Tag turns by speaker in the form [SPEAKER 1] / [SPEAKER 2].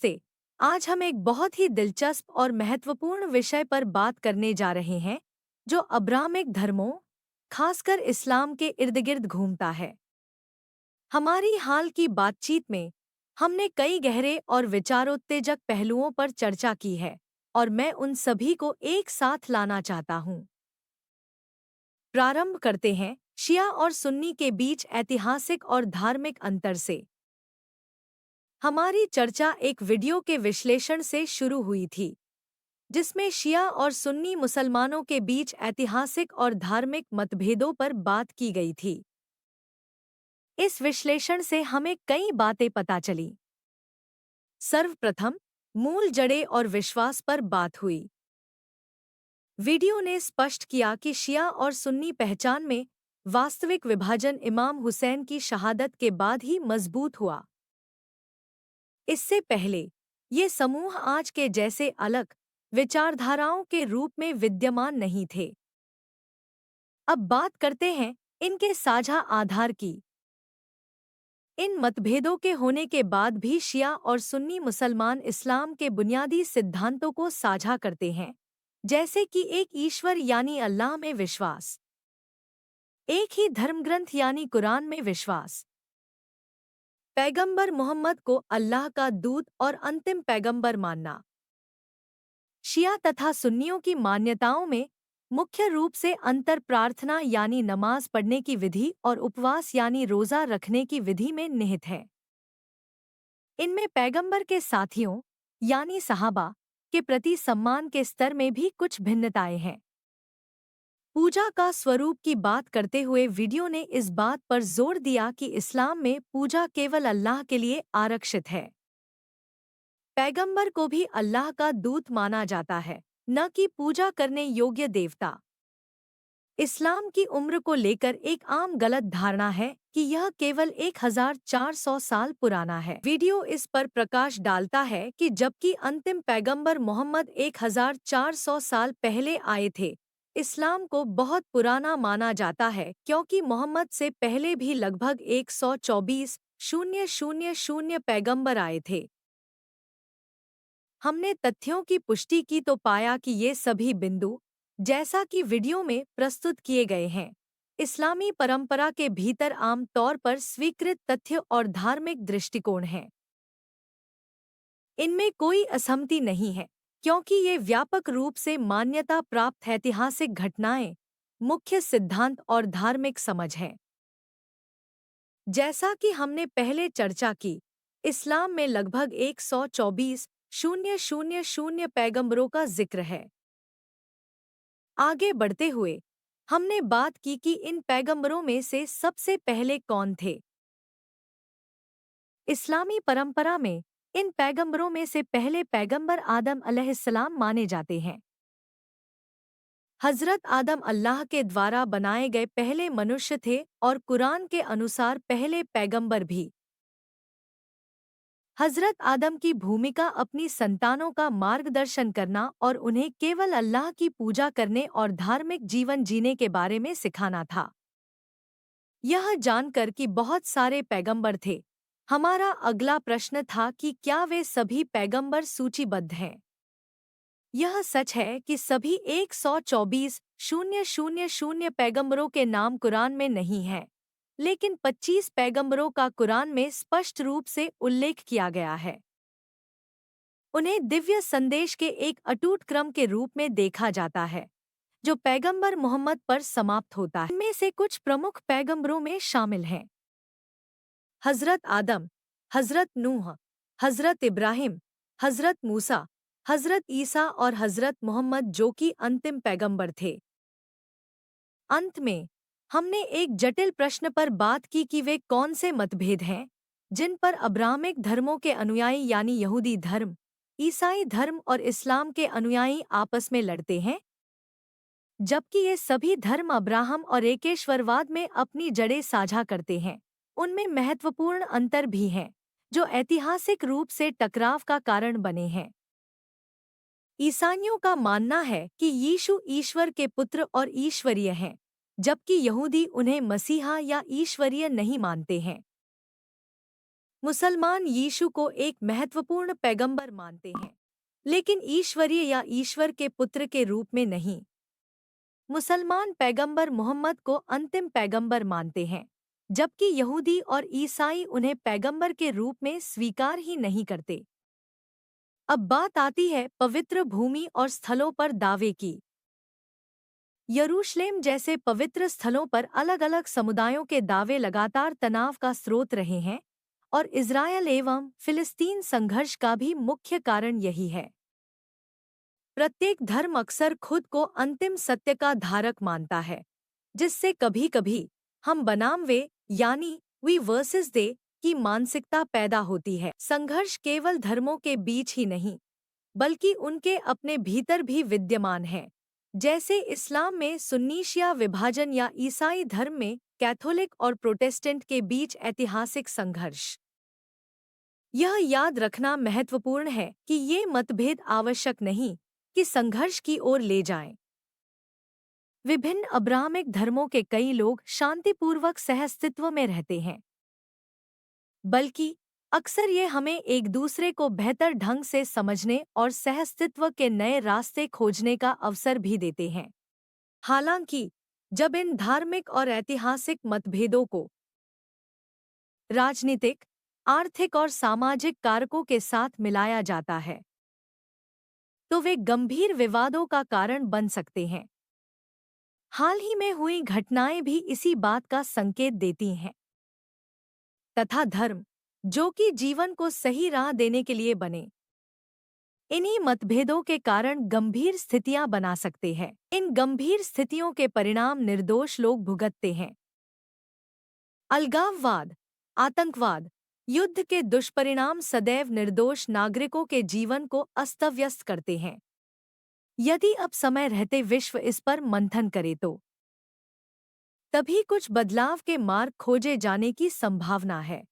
[SPEAKER 1] से आज हम एक बहुत ही दिलचस्प और महत्वपूर्ण विषय पर बात करने जा रहे हैं जो अब्राहमिक धर्मों, खासकर इस्लाम के इर्द गिर्द घूमता है। हमारी हाल की बातचीत में हमने कई गहरे और विचारोत्तेजक पहलुओं पर चर्चा की है और मैं उन सभी को एक साथ लाना चाहता हूँ। प्रारंभ करते हैं शिया और सुन्नी के बीच ऐतिहासिक और धार्मिक अंतर से। हमारी चर्चा एक वीडियो के विश्लेषण से शुरू हुई थी जिसमें शिया और सुन्नी मुसलमानों के बीच ऐतिहासिक और धार्मिक मतभेदों पर बात की गई थी। इस विश्लेषण से हमें कई बातें पता चली। सर्वप्रथम मूल जड़ें और विश्वास पर बात हुई। वीडियो ने स्पष्ट किया कि शिया और सुन्नी पहचान में वास्तविक विभाजन इमाम हुसैन की शहादत के बाद ही मजबूत हुआ। इससे पहले ये समूह आज के जैसे अलग विचारधाराओं के रूप में विद्यमान नहीं थे। अब बात करते हैं इनके साझा आधार की। इन मतभेदों के होने के बाद भी शिया और सुन्नी मुसलमान इस्लाम के बुनियादी सिद्धांतों को साझा करते हैं, जैसे कि एक ईश्वर यानी अल्लाह में विश्वास, एक ही धर्मग्रंथ यानी कुरान में विश्वास, पैगंबर मोहम्मद को अल्लाह का दूत और अंतिम पैगंबर मानना। शिया तथा सुन्नियों की मान्यताओं में मुख्य रूप से अंतर प्रार्थना यानी नमाज पढ़ने की विधि और उपवास यानी रोजा रखने की विधि में निहित है। इनमें पैगंबर के साथियों यानी सहाबा के प्रति सम्मान के स्तर में भी कुछ भिन्नताएं हैं। पूजा का स्वरूप की बात करते हुए वीडियो ने इस बात पर जोर दिया कि इस्लाम में पूजा केवल अल्लाह के लिए आरक्षित है। पैगंबर को भी अल्लाह का दूत माना जाता है, न कि पूजा करने योग्य देवता। इस्लाम की उम्र को लेकर एक आम गलत धारणा है कि यह केवल 1400 साल पुराना है। वीडियो इस पर प्रकाश डालता है कि जबकि अंतिम पैगंबर मोहम्मद 1400 साल पहले आए थे, इस्लाम को बहुत पुराना माना जाता है क्योंकि मोहम्मद से पहले भी लगभग 124,000 पैगंबर आए थे। हमने तथ्यों की पुष्टि की तो पाया कि ये सभी बिंदु, जैसा कि वीडियो में प्रस्तुत किए गए हैं, इस्लामी परंपरा के भीतर आम तौर पर स्वीकृत तथ्य और धार्मिक दृष्टिकोण हैं। इनमें कोई असहमति नहीं है क्योंकि ये व्यापक रूप से मान्यता प्राप्त ऐतिहासिक घटनाएं, मुख्य सिद्धांत और धार्मिक समझ हैं। जैसा कि हमने पहले चर्चा की, इस्लाम में लगभग 124,000 पैगंबरों का जिक्र है। आगे बढ़ते हुए हमने बात की कि इन पैगंबरों में से सबसे पहले कौन थे। इस्लामी परंपरा में इन पैगंबरों में से पहले पैगंबर आदम अलैहिस्सलाम माने जाते हैं। हजरत आदम अल्लाह के द्वारा बनाए गए पहले मनुष्य थे और कुरान के अनुसार पहले पैगंबर भी। हजरत आदम की भूमिका अपनी संतानों का मार्गदर्शन करना और उन्हें केवल अल्लाह की पूजा करने और धार्मिक जीवन जीने के बारे में सिखाना था। यह जानकर कि बहुत सारे पैगंबर थे, हमारा अगला प्रश्न था कि क्या वे सभी पैगंबर सूचीबद्ध हैं। यह सच है कि सभी 124,000 पैगंबरों के नाम कुरान में नहीं हैं, लेकिन 25 पैगंबरों का कुरान में स्पष्ट रूप से उल्लेख किया गया है। उन्हें दिव्य संदेश के एक अटूट क्रम के रूप में देखा जाता है, जो पैगंबर मोहम्मद पर समाप्त होता है। इनमें से कुछ प्रमुख पैगंबरों में शामिल हैं हजरत आदम, हजरत नूह, हजरत इब्राहिम, हजरत मूसा, हजरत ईसा और हजरत मोहम्मद जो कि अंतिम पैगंबर थे। अंत में हमने एक जटिल प्रश्न पर बात की कि वे कौन से मतभेद हैं जिन पर अब्राहमिक धर्मों के अनुयायी यानी यहूदी धर्म, ईसाई धर्म और इस्लाम के अनुयायी आपस में लड़ते हैं। जबकि ये सभी धर्म अब्राहम और एकेश्वरवाद में अपनी जड़ें साझा करते हैं, उनमें महत्वपूर्ण अंतर भी हैं जो ऐतिहासिक रूप से टकराव का कारण बने हैं। ईसाइयों का मानना है कि यीशु ईश्वर के पुत्र और ईश्वरीय हैं, जबकि यहूदी उन्हें मसीहा या ईश्वरीय नहीं मानते हैं। मुसलमान यीशु को एक महत्वपूर्ण पैगंबर मानते हैं, लेकिन ईश्वरीय या ईश्वर के पुत्र के रूप में नहीं। मुसलमान पैगंबर मोहम्मद को अंतिम पैगंबर मानते हैं, जबकि यहूदी और ईसाई उन्हें पैगंबर के रूप में स्वीकार ही नहीं करते। अब बात आती है पवित्र भूमि और स्थलों पर दावे की। यरूशलेम जैसे पवित्र स्थलों पर अलग अलग समुदायों के दावे लगातार तनाव का स्रोत रहे हैं, और इज़रायल एवं फिलिस्तीन संघर्ष का भी मुख्य कारण यही है। प्रत्येक धर्म अक्सर खुद को अंतिम सत्य का धारक मानता है, जिससे कभी-कभी हम बनाम वे यानी वी वर्सेस दे की मानसिकता पैदा होती है। संघर्ष केवल धर्मों के बीच ही नहीं, बल्कि उनके अपने भीतर भी विद्यमान है, जैसे इस्लाम में सुन्नी शिया विभाजन या ईसाई धर्म में कैथोलिक और प्रोटेस्टेंट के बीच ऐतिहासिक संघर्ष। यह याद रखना महत्वपूर्ण है कि ये मतभेद आवश्यक नहीं कि संघर्ष की ओर ले जाएं। विभिन्न अब्राहमिक धर्मों के कई लोग शांतिपूर्वक सहअस्तित्व में रहते हैं, बल्कि अक्सर ये हमें एक दूसरे को बेहतर ढंग से समझने और सहअस्तित्व के नए रास्ते खोजने का अवसर भी देते हैं। हालांकि जब इन धार्मिक और ऐतिहासिक मतभेदों को राजनीतिक, आर्थिक और सामाजिक कारकों के साथ मिलाया जाता है, तो वे गंभीर विवादों का कारण बन सकते हैं। हाल ही में हुई घटनाएं भी इसी बात का संकेत देती हैं। तथा धर्म, जो कि जीवन को सही राह देने के लिए बने, इन्हीं मतभेदों के कारण गंभीर स्थितियां बना सकते हैं। इन गंभीर स्थितियों के परिणाम निर्दोष लोग भुगतते हैं। अलगाववाद, आतंकवाद, युद्ध के दुष्परिणाम सदैव निर्दोष नागरिकों के जीवन को अस्त-व्यस्त करते हैं। यदि अब समय रहते विश्व इस पर मंथन करे तो तभी कुछ बदलाव के मार्ग खोजे जाने की संभावना है।